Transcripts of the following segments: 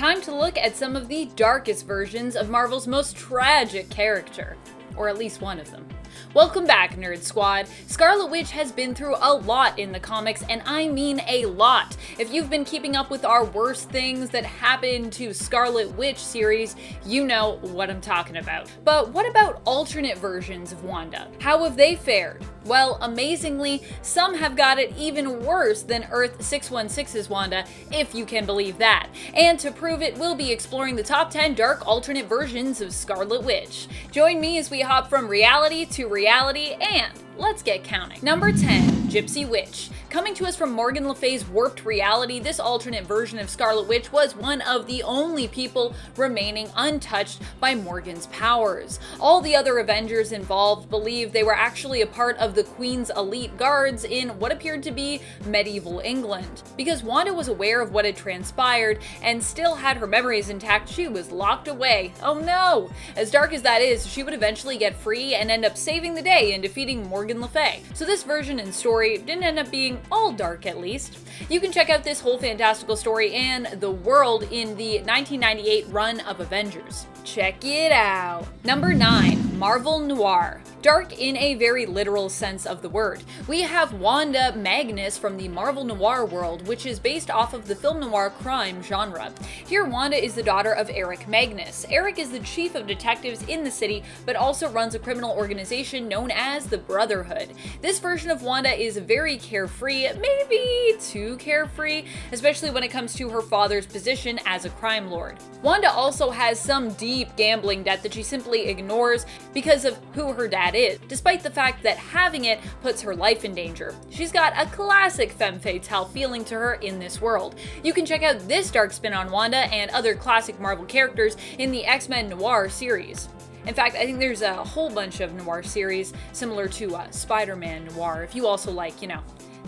time to look at some of the darkest versions of Marvel's most tragic character. Or at least one of them. Welcome back, Nerd Squad. Scarlet Witch has been through a lot in the comics, and I mean a lot. If you've been keeping up with our worst things that happened to Scarlet Witch series, you know what I'm talking about. But what about alternate versions of Wanda? How have they fared? Well, amazingly, some have got it even worse than Earth 616's Wanda, if you can believe that. And to prove it, we'll be exploring the top 10 dark alternate versions of Scarlet Witch. Join me as we hop from reality to reality, and let's get counting. Number 10, Gypsy Witch. Coming to us from Morgan Le Fay's warped reality, this alternate version of Scarlet Witch was one of the only people remaining untouched by Morgan's powers. All the other Avengers involved believed they were actually a part of the Queen's elite guards in what appeared to be medieval England. Because Wanda was aware of what had transpired and still had her memories intact, she was locked away. Oh no! As dark as that is, she would eventually get free and end up saving the day and defeating Morgan Le Fay. So this version and story didn't end up being all dark, at least. You can check out this whole fantastical story and the world in the 1998 run of Avengers. Check it out. Number 9, Marvel Noir. Dark in a very literal sense of the word. We have Wanda Magnus from the Marvel Noir world, which is based off of the film noir crime genre. Here, Wanda is the daughter of Eric Magnus. Eric is the chief of detectives in the city, but also runs a criminal organization known as the Brotherhood. This version of Wanda is very carefree, maybe too carefree, especially when it comes to her father's position as a crime lord. Wanda also has some deep gambling debt that she simply ignores because of who her dad is, despite the fact that having it puts her life in danger. She's got a classic femme fatale feeling to her in this world. You can check out this dark spin on Wanda and other classic Marvel characters in the X-Men Noir series. In fact, I think there's a whole bunch of noir series similar to Spider-Man Noir, if you also like,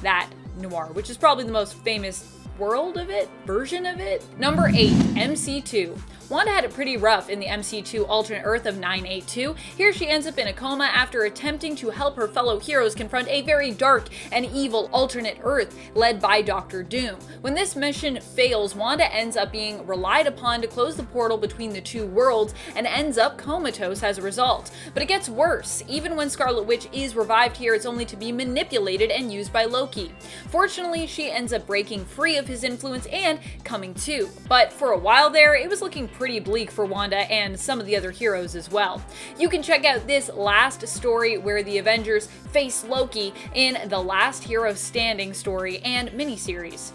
that noir, which is probably the most famous version of it. Number 8, MC2. Wanda had it pretty rough in the MC2 alternate Earth of 982. Here she ends up in a coma after attempting to help her fellow heroes confront a very dark and evil alternate Earth led by Dr. Doom. When this mission fails, Wanda ends up being relied upon to close the portal between the two worlds and ends up comatose as a result. But it gets worse. Even when Scarlet Witch is revived here, it's only to be manipulated and used by Loki. Fortunately, she ends up breaking free of his influence and coming to. But for a while there, it was looking pretty bleak for Wanda and some of the other heroes as well. You can check out this last story where the Avengers face Loki in the Last Hero Standing story and miniseries.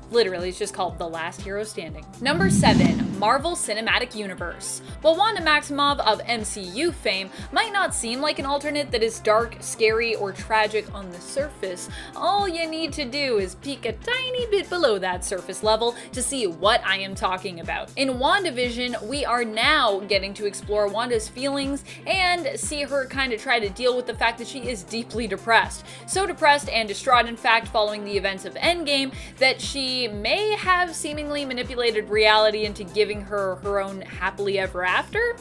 Literally, it's just called The Last Hero Standing. Number 7, Marvel Cinematic Universe. While Wanda Maximoff of MCU fame might not seem like an alternate that is dark, scary, or tragic on the surface, all you need to do is peek a tiny bit below that surface level to see what I am talking about. In WandaVision, we are now getting to explore Wanda's feelings and see her kind of try to deal with the fact that she is deeply depressed. So depressed and distraught, in fact, following the events of Endgame, that she may have seemingly manipulated reality into giving her her own happily ever after?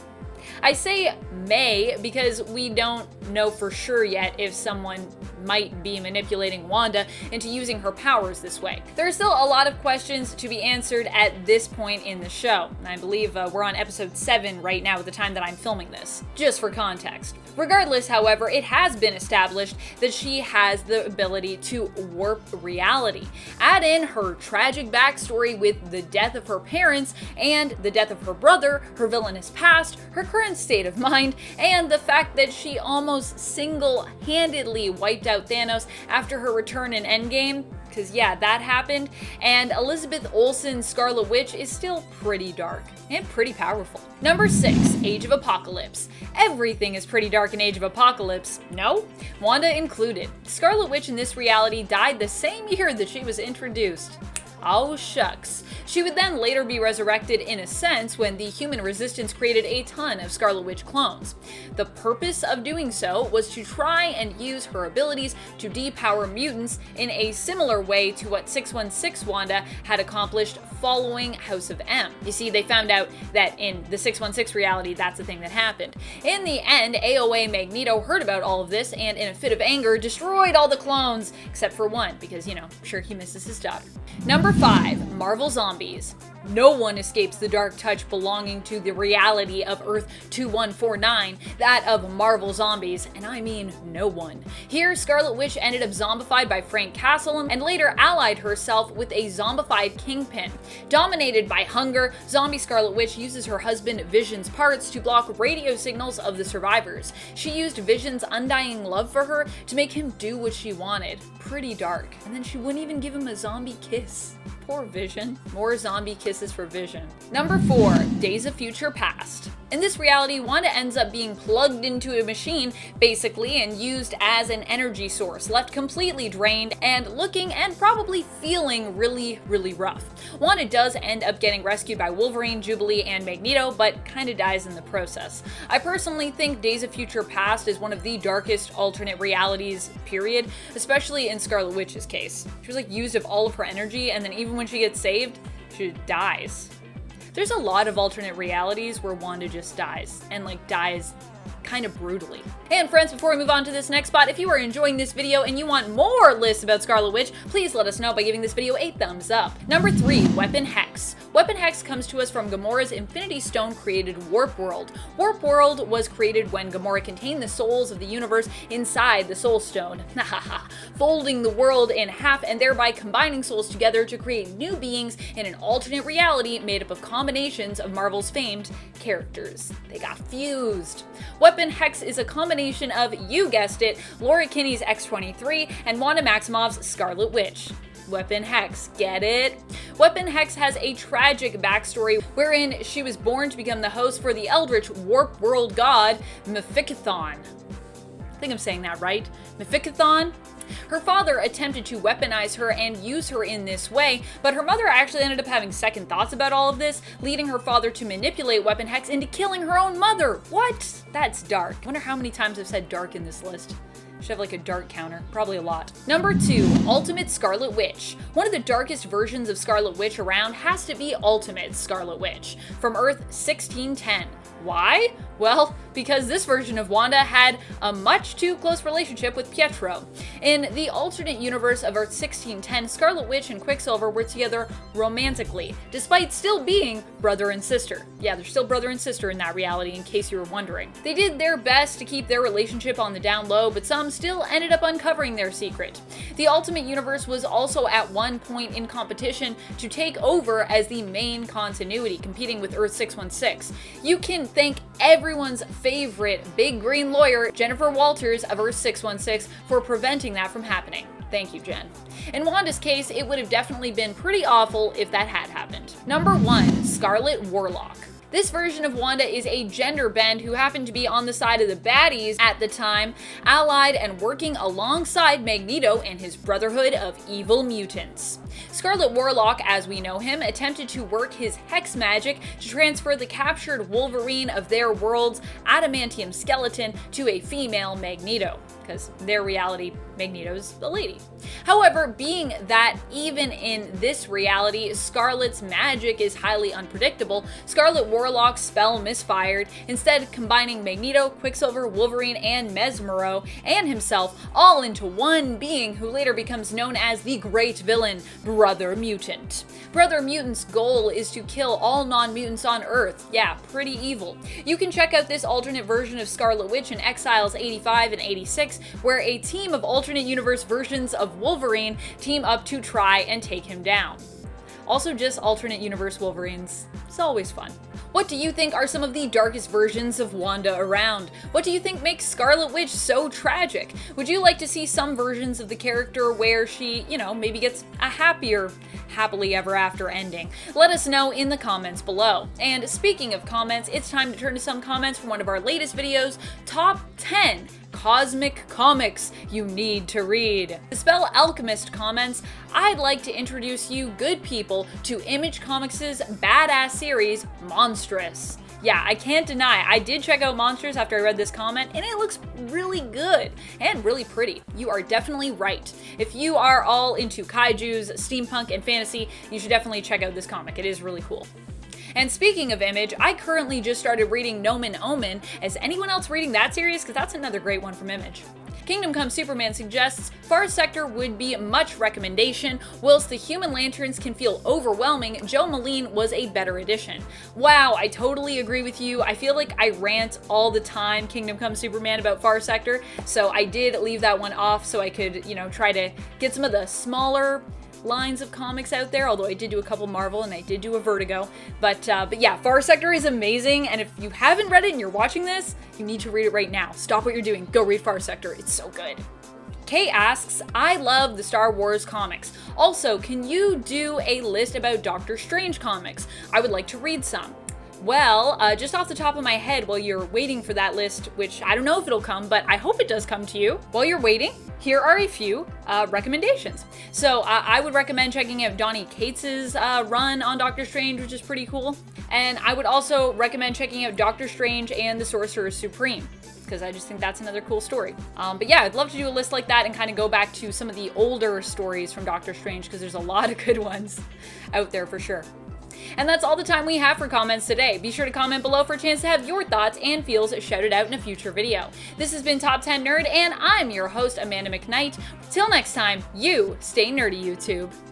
I say may because we don't know for sure yet if someone might be manipulating Wanda into using her powers this way. There are still a lot of questions to be answered at this point in the show. I believe we're on episode 7 right now at the time that I'm filming this, just for context. Regardless, however, it has been established that she has the ability to warp reality. Add in her tragic backstory with the death of her parents and the death of her brother, her villainous past, her current state of mind, and the fact that she almost single-handedly wiped out Thanos after her return in Endgame, because yeah, that happened, and Elizabeth Olsen's Scarlet Witch is still pretty dark and pretty powerful. Number 6, Age of Apocalypse. Everything is pretty dark in Age of Apocalypse, no? Wanda included. Scarlet Witch in this reality died the same year that she was introduced. Oh shucks. She would then later be resurrected in a sense when the human resistance created a ton of Scarlet Witch clones. The purpose of doing so was to try and use her abilities to depower mutants in a similar way to what 616 Wanda had accomplished following House of M. You see, they found out that in the 616 reality, that's the thing that happened. In the end, AOA Magneto heard about all of this and in a fit of anger destroyed all the clones, except for one, because, sure, he misses his daughter. Number 5, Marvel Zombies. No one escapes the dark touch belonging to the reality of Earth 2149, that of Marvel zombies, and I mean no one. Here, Scarlet Witch ended up zombified by Frank Castle and later allied herself with a zombified Kingpin. Dominated by hunger, zombie Scarlet Witch uses her husband Vision's parts to block radio signals of the survivors. She used Vision's undying love for her to make him do what she wanted. Pretty dark. And then she wouldn't even give him a zombie kiss. Poor Vision. More zombie kisses for Vision. Number 4, Days of Future Past. In this reality, Wanda ends up being plugged into a machine, basically, and used as an energy source, left completely drained and looking and probably feeling really, really rough. Wanda does end up getting rescued by Wolverine, Jubilee, and Magneto, but kinda dies in the process. I personally think Days of Future Past is one of the darkest alternate realities, period, especially in Scarlet Witch's case. She was like used of all of her energy, and then even when she gets saved, she dies. There's a lot of alternate realities where Wanda just dies, and like dies kind of brutally. And friends, before we move on to this next spot, if you are enjoying this video and you want more lists about Scarlet Witch, please let us know by giving this video a thumbs up. Number 3, Weapon Hex. Weapon Hex comes to us from Gamora's Infinity Stone created Warp World. Warp World was created when Gamora contained the souls of the universe inside the Soul Stone, folding the world in half and thereby combining souls together to create new beings in an alternate reality made up of combinations of Marvel's famed characters. They got fused. Weapon Hex is a combination of, you guessed it, Laura Kinney's X-23 and Wanda Maximoff's Scarlet Witch. Weapon Hex, get it? Weapon Hex has a tragic backstory wherein she was born to become the host for the eldritch warp world god Mephicathon. I think I'm saying that right. Mephicathon? Her father attempted to weaponize her and use her in this way, but her mother actually ended up having second thoughts about all of this, leading her father to manipulate Weapon Hex into killing her own mother. What? That's dark. I wonder how many times I've said dark in this list. Should have like a dark counter. Probably a lot. Number 2, Ultimate Scarlet Witch. One of the darkest versions of Scarlet Witch around has to be Ultimate Scarlet Witch, from Earth 1610. Why? Well, because this version of Wanda had a much too close relationship with Pietro. In the alternate universe of Earth 1610, Scarlet Witch and Quicksilver were together romantically, despite still being brother and sister. Yeah, they're still brother and sister in that reality, in case you were wondering. They did their best to keep their relationship on the down low, but some still ended up uncovering their secret. The Ultimate Universe was also at one point in competition to take over as the main continuity, competing with Earth 616. You can thank everyone's favorite big green lawyer, Jennifer Walters of Earth 616, for preventing that from happening. Thank you, Jen. In Wanda's case, it would have definitely been pretty awful if that had happened. Number 1, Scarlet Warlock. This version of Wanda is a gender bend who happened to be on the side of the baddies at the time, allied and working alongside Magneto and his Brotherhood of Evil Mutants. Scarlet Warlock, as we know him, attempted to work his hex magic to transfer the captured Wolverine of their world's adamantium skeleton to a female Magneto, because in their reality, Magneto's a lady. However, being that even in this reality, Scarlet's magic is highly unpredictable, Scarlet Warlock's spell misfired, instead combining Magneto, Quicksilver, Wolverine, and Mesmero, and himself all into one being who later becomes known as the great villain, Brother Mutant. Brother Mutant's goal is to kill all non-mutants on Earth. Yeah, pretty evil. You can check out this alternate version of Scarlet Witch in Exiles 85 and 86, where a team of alternate universe versions of Wolverine team up to try and take him down. Also, just alternate universe Wolverines. It's always fun. What do you think are some of the darkest versions of Wanda around? What do you think makes Scarlet Witch so tragic? Would you like to see some versions of the character where she, maybe gets a happier, happily ever after ending? Let us know in the comments below. And speaking of comments, it's time to turn to some comments from one of our latest videos, Top 10 Cosmic Comics You Need to Read. The Spell Alchemist comments, I'd like to introduce you good people to Image Comics' badass series, Monstrous. Yeah, I can't deny, I did check out Monsters after I read this comment, and it looks really good and really pretty. You are definitely right. If you are all into kaijus, steampunk, and fantasy, you should definitely check out this comic. It is really cool. And speaking of Image, I currently just started reading Nomen Omen. Is anyone else reading that series? Because that's another great one from Image. Kingdom Come Superman suggests Far Sector would be much recommendation, whilst the Human Lanterns can feel overwhelming. Joe Moline was a better addition. Wow, I totally agree with you. I feel like I rant all the time, Kingdom Come Superman, about Far Sector, so I did leave that one off so I could, try to get some of the smaller lines of comics out there, although I did do a couple Marvel and I did do a Vertigo. But yeah, Far Sector is amazing, and if you haven't read it and you're watching this, you need to read it right now. Stop what you're doing. Go read Far Sector. It's so good. Kay asks, I love the Star Wars comics. Also, can you do a list about Doctor Strange comics? I would like to read some. Well, just off the top of my head, while you're waiting for that list, which I don't know if it'll come, but I hope it does come to you. While you're waiting, here are a few recommendations. So I would recommend checking out Donny Cates's run on Doctor Strange, which is pretty cool. And I would also recommend checking out Doctor Strange and the Sorcerer Supreme, because I just think that's another cool story. But yeah, I'd love to do a list like that and kind of go back to some of the older stories from Doctor Strange, because there's a lot of good ones out there for sure. And that's all the time we have for comments today. Be sure to comment below for a chance to have your thoughts and feels shouted out in a future video. This has been Top 10 Nerd, and I'm your host, Amanda McKnight. Till next time, you stay nerdy, YouTube.